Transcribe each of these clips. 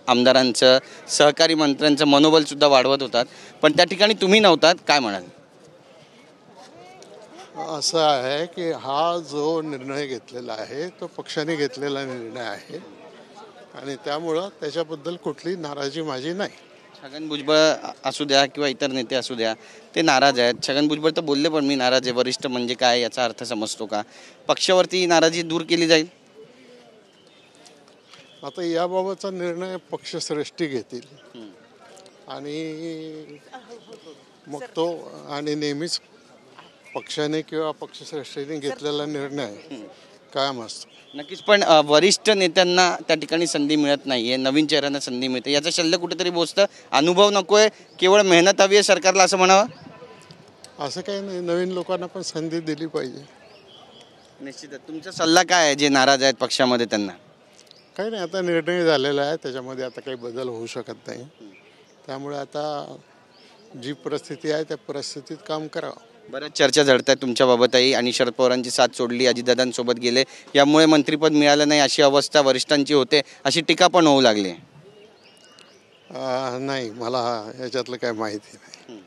आमदारांचं सहकारी मंत्र्यांचं मनोबलसुद्धा वाढवत होतात, पण त्या ठिकाणी तुम्ही नव्हतात, काय म्हणाल? असं आहे की हा जो निर्णय घेतलेला आहे तो पक्षाने घेतलेला निर्णय आहे आणि त्यामुळं त्याच्याबद्दल कुठली नाराजी माझी नाही. छगन भुजबळ असू द्या किंवा इतर नेते असू द्या, ते नाराज आहेत. छगन भुजबळ तर बोलले पण मी नाराज आहे. वरिष्ठ म्हणजे काय याचा अर्थ समजतो का? पक्षावरती नाराजी दूर केली जाईल? आता याबाबतचा निर्णय पक्षश्रेष्ठी घेतील आणि मग तो आणि नेहमीच पक्षाने किंवा पक्षश्रेष्ठीने घेतलेला निर्णय कायम असतो. नक्कीच, पण वरिष्ठ नेत्यांना त्या ठिकाणी संधी मिळत नाहीये, नवीन चेहऱ्यांना संधी मिळते, याचं शल्य कुठेतरी बोचतं. अनुभव नकोय, केवळ मेहनत हवी आहे सरकारला, असं म्हणावं? असं काही नाही, नवीन लोकांना पण संधी दिली पाहिजे. निश्चितच. तुमचा सल्ला काय आहे जे नाराज आहेत पक्षामध्ये त्यांना? काही नाही, आता निर्णय झालेला आहे, त्याच्यामध्ये आता काही बदल होऊ शकत नाही. त्यामुळे आता जी परिस्थिती आहे त्या परिस्थितीत काम करावं. बऱ्याच चर्चा झडत आहेत तुमच्याबाबतही, आणि शरद पवारांची साथ सोडली, अजितदादांसोबत गेले, यामुळे मंत्रिपद मिळालं नाही अशी अवस्था वरिष्ठांची होते, अशी टीका पण होऊ लागली. नाही, मला याच्यातलं काय माहिती नाही.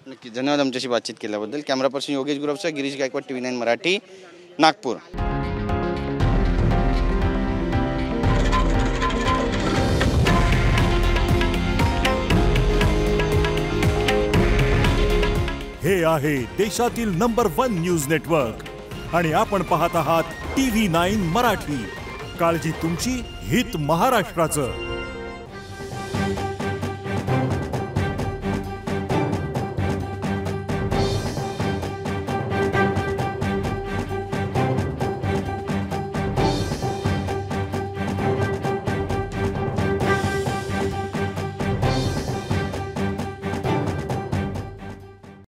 नक्की, धन्यवाद आमच्याशी बातचीत केल्याबद्दल. कॅमेरा पर्सन योगेश गुरवचा, गिरीश गायकवाड, TV9 मराठी, नागपूर. हे आहे देशातील नंबर 1 न्यूज नेटवर्क आणि आपण पाहत आहात TV9 मराठी. काळजी तुमची, हित महाराष्ट्राचं.